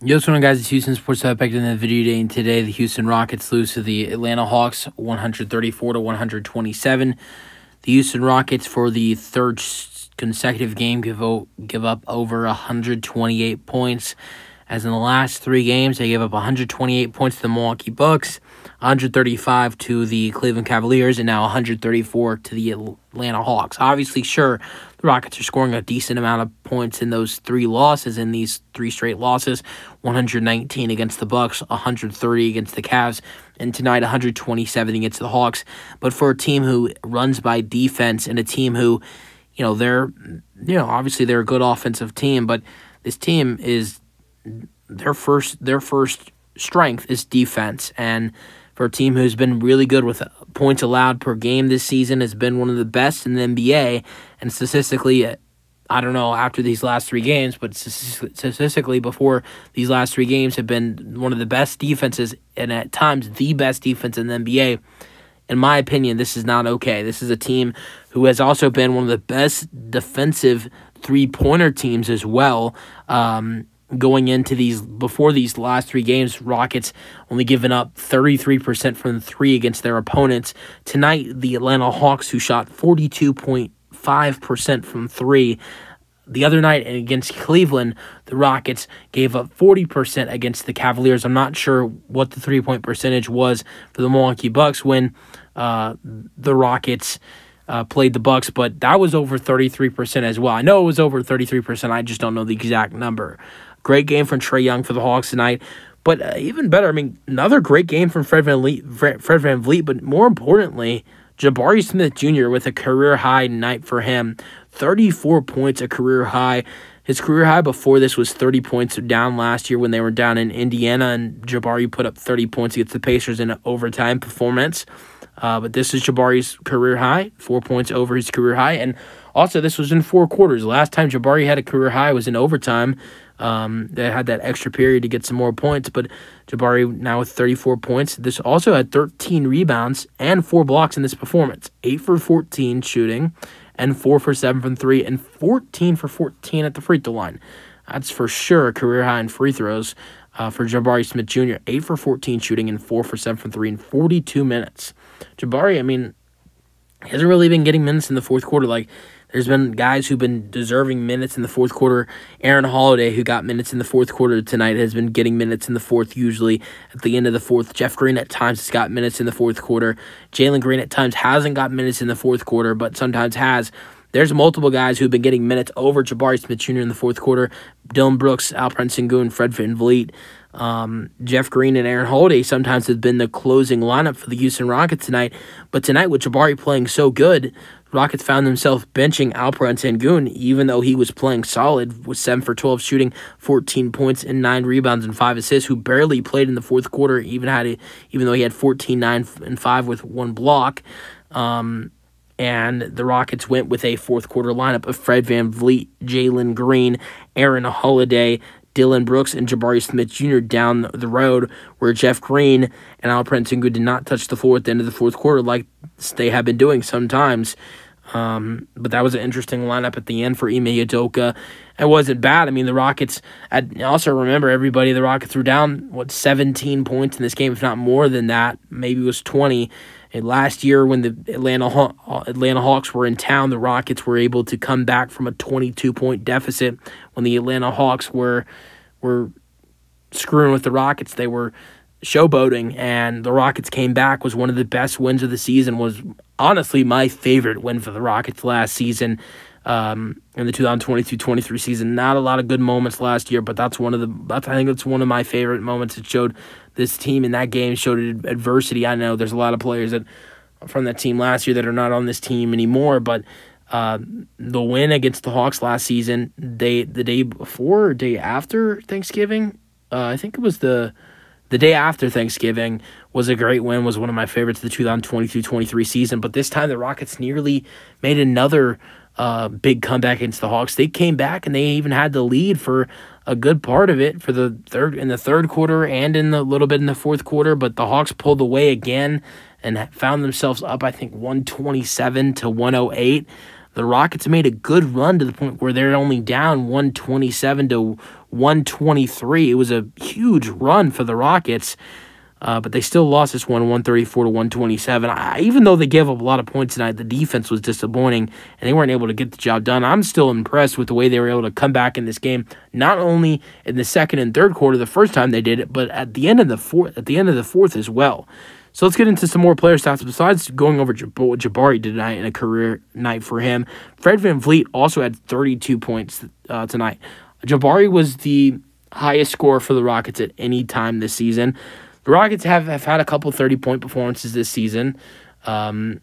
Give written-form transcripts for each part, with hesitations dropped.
Yo, what's going on, guys? It's Houston Sports Hub back in the video today, and today the Houston Rockets lose to the Atlanta Hawks 134-127. The Houston Rockets, for the third consecutive game, give up over 128 points. As in the last three games, they gave up 128 points to the Milwaukee Bucks, 135 to the Cleveland Cavaliers, and now 134 to the Atlanta Hawks. Obviously, sure, the Rockets are scoring a decent amount of points in those three losses, in these three straight losses, 119 against the Bucks, 130 against the Cavs, and tonight 127 against the Hawks. But for a team who runs by defense and a team who, obviously they're a good offensive team, but this team is their first strength is defense, and for a team who's been really good with points allowed per game this season, has been one of the best in the NBA, and statistically, I don't know after these last three games, but statistically before these last three games have been one of the best defenses, and at times the best defense in the NBA. In my opinion, this is not okay. This is a team who has also been one of the best defensive three-pointer teams as well. Going into before these last three games, Rockets only given up 33% from the three against their opponents. Tonight, the Atlanta Hawks, who shot 42.5% from three. The other night against Cleveland, the Rockets gave up 40% against the Cavaliers. I'm not sure what the three-point percentage was for the Milwaukee Bucks when the Rockets played the Bucks, but that was over 33% as well. I know it was over 33%. I just don't know the exact number. Great game from Trae Young for the Hawks tonight. But even better, another great game from Fred VanVleet, but more importantly, Jabari Smith Jr. with a career-high night for him. 34 points, a career high. His career high before this was 30 points down last year when they were down in Indiana, and Jabari put up 30 points against the Pacers in an overtime performance. But this is Jabari's career high, 4 points over his career high. And also, this was in four quarters. The last time Jabari had a career high was in overtime. They had that extra period to get some more points, but Jabari now with 34 points. This also had 13 rebounds and 4 blocks in this performance. 8 for 14 shooting, and 4 for 7 from 3, and 14 for 14 at the free throw line. That's for sure a career high in free throws for Jabari Smith Jr. 8 for 14 shooting and 4 for 7 from 3 in 42 minutes. Jabari, he hasn't really been getting minutes in the fourth quarter. There's been guys who've been deserving minutes in the fourth quarter. Aaron Holiday, who got minutes in the fourth quarter tonight, has been getting minutes in the fourth, usually at the end of the fourth. Jeff Green at times has got minutes in the fourth quarter. Jalen Green at times hasn't got minutes in the fourth quarter, but sometimes has. There's multiple guys who've been getting minutes over Jabari Smith Jr. in the fourth quarter. Dillon Brooks, Alperen Sengun, Fred VanVleet. Jeff Green and Aaron Holiday sometimes have been the closing lineup for the Houston Rockets tonight. But tonight, with Jabari playing so good, Rockets found themselves benching Alperen Sengun, even though he was playing solid, with 7 for 12 shooting, 14 points, and 9 rebounds and 5 assists, who barely played in the fourth quarter, even though he had 14, 9, and 5 with 1 block. And the Rockets went with a fourth quarter lineup of Fred VanVleet, Jalen Green, Aaron Holiday, Dillon Brooks, and Jabari Smith Jr. down the road, where Jeff Green and Alperen Sengun did not touch the floor at the end of the fourth quarter like they have been doing sometimes. But that was an interesting lineup at the end for Ime Udoka. It wasn't bad. The Rockets, also remember, everybody, the Rockets were down, 17 points in this game, if not more than that. Maybe it was 20. And last year, when the Atlanta Hawks were in town, the Rockets were able to come back from a 22-point deficit. When the Atlanta Hawks were screwing with the Rockets, they were showboating, and the Rockets came back. Was one of the best wins of the season. Was honestly my favorite win for the Rockets last season, in the 2022-23 season. Not a lot of good moments last year, but I think it's one of my favorite moments. It showed this team in that game, showed adversity. I know there's a lot of players from that team last year that are not on this team anymore, but the win against the Hawks last season, the day before or day after Thanksgiving, I think it was the day after Thanksgiving, was a great win, was one of my favorites of the 2022-23 season. But this time the Rockets nearly made another big comeback against the Hawks. They came back and they even had the lead for a good part of it in the third quarter and in a little bit in the fourth quarter, but the Hawks pulled away again and found themselves up, I think, 127-108. the Rockets made a good run to the point where they're only down 127 to 123. It was a huge run for the Rockets, but they still lost this one, 134 to 127. Even though they gave up a lot of points tonight, the defense was disappointing, and they weren't able to get the job done. I'm still impressed with the way they were able to come back in this game, not only in the second and third quarter the first time they did it, but at the end of the fourth as well. So let's get into some more player stats. Besides going over what Jabari did tonight in a career night for him, Fred VanVleet also had 32 points tonight. Jabari was the highest scorer for the Rockets at any time this season. The Rockets have had a couple 30-point performances this season. I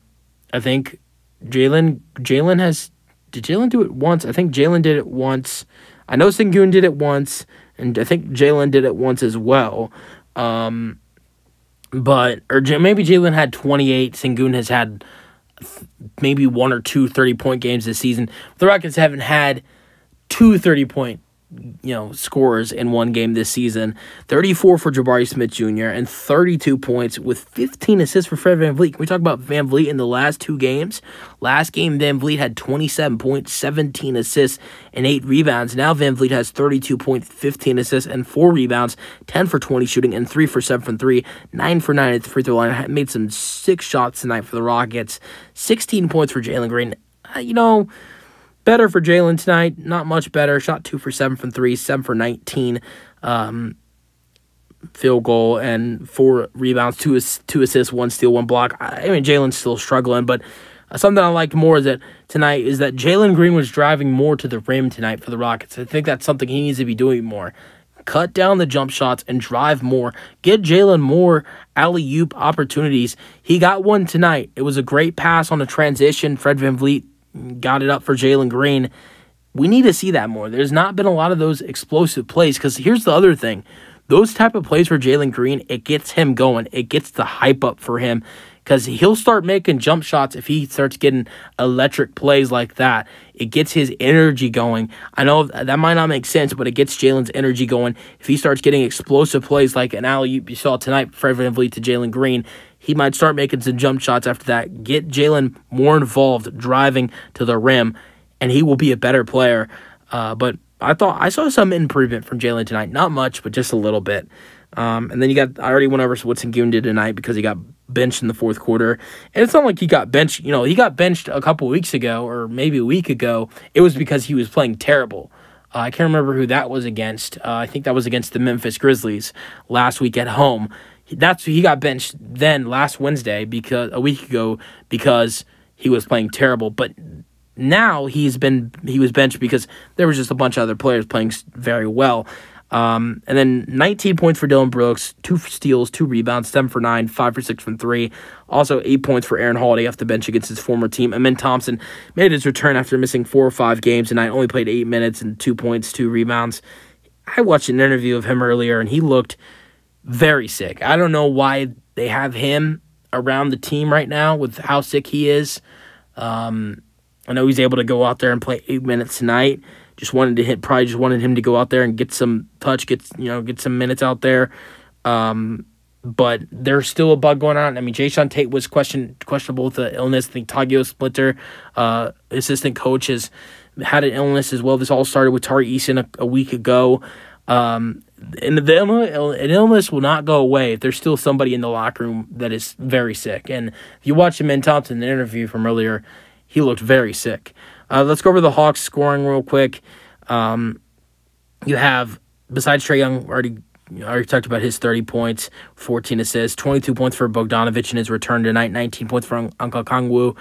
think Jalen has... Did Jalen do it once? I think Jalen did it once. I know Sengun did it once, and I think Jalen did it once as well. Maybe Jalen had 28. Sengun has had maybe one or two 30-point games this season. The Rockets haven't had two 30-point scorers in one game this season. 34 for Jabari Smith Jr. and 32 points with 15 assists for Fred VanVleet. Can we talk about VanVleet in the last two games? Last game, VanVleet had 27 points, 17 assists, and 8 rebounds. Now VanVleet has 32 points, 15 assists, and 4 rebounds, 10 for 20 shooting, and 3 for 7 from 3, 9 for 9 at the free throw line. Made some 6 shots tonight for the Rockets. 16 points for Jalen Green. Better for Jalen tonight. Not much better. Shot 2 for 7 from 3, 7 for 19. Field goal and 4 rebounds, 2 assists, 1 steal, 1 block. I mean, Jalen's still struggling, but something I liked more is that Jalen Green was driving more to the rim tonight for the Rockets. I think that's something he needs to be doing more. Cut down the jump shots and drive more. Get Jalen more alley-oop opportunities. He got one tonight. It was a great pass on a transition. Fred VanVleet got it up for Jalen Green. We need to see that more. There's not been a lot of those explosive plays, because here's the other thing. Those type of plays for Jalen Green, it gets him going. It gets the hype up for him, because he'll start making jump shots if he starts getting electric plays like that. It gets his energy going. I know that might not make sense, but it gets Jalen's energy going. If he starts getting explosive plays like an alley-oop you saw tonight, Fred VanVleet to Jalen Green, he might start making some jump shots after that. Get Jalen more involved, driving to the rim, and he will be a better player. But I saw some improvement from Jalen tonight. Not much, but just a little bit. And then I already went over what Sengun did tonight because he got benched in the fourth quarter. And it's not like he got benched. He got benched a couple weeks ago or maybe a week ago. It was because he was playing terrible. I can't remember who that was against. I think that was against the Memphis Grizzlies last week at home. He got benched then last Wednesday a week ago because he was playing terrible. But now he was benched because there was just a bunch of other players playing very well. And then 19 points for Dylan Brooks, 2 steals, 2 rebounds, 7 for 9, 5 for 6 from 3. Also 8 points for Aaron Holiday off the bench against his former team. Amen Thompson made his return after missing 4 or 5 games, and I only played 8 minutes and 2 points, 2 rebounds. I watched an interview of him earlier, and he looked very sick. I don't know why they have him around the team right now with how sick he is. I know he's able to go out there and play 8 minutes tonight. Probably just wanted him to go out there and get some touch, get some minutes out there. But there's still a bug going on. I mean, Jason Tate was questionable with the illness. I think Tagio Splitter, assistant coach, has had an illness as well. This all started with Tari Eason a week ago. And an illness will not go away if there's still somebody in the locker room that is very sick. And if you watch Amen Thompson, the interview from earlier, he looked very sick. Let's go over the Hawks scoring real quick. You have, besides Trae Young, already talked about his 30 points, 14 assists, 22 points for Bogdanovich in his return tonight, 19 points for Uncle Kongwu.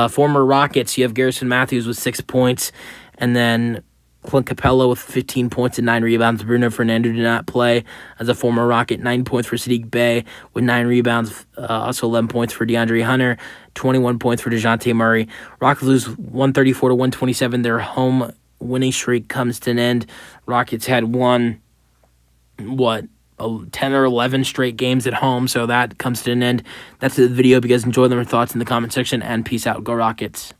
Former Rockets, you have Garrison Matthews with 6 points, and then Clint Capella with 15 points and 9 rebounds. Bruno Fernando did not play as a former Rocket. 9 points for Sadiq Bey with 9 rebounds. Also 11 points for DeAndre Hunter. 21 points for DeJounte Murray. Rockets lose 134 to 127. Their home winning streak comes to an end. Rockets had won, 10 or 11 straight games at home, so that comes to an end. That's the video. If you guys enjoy them, your thoughts in the comment section, and peace out. Go Rockets.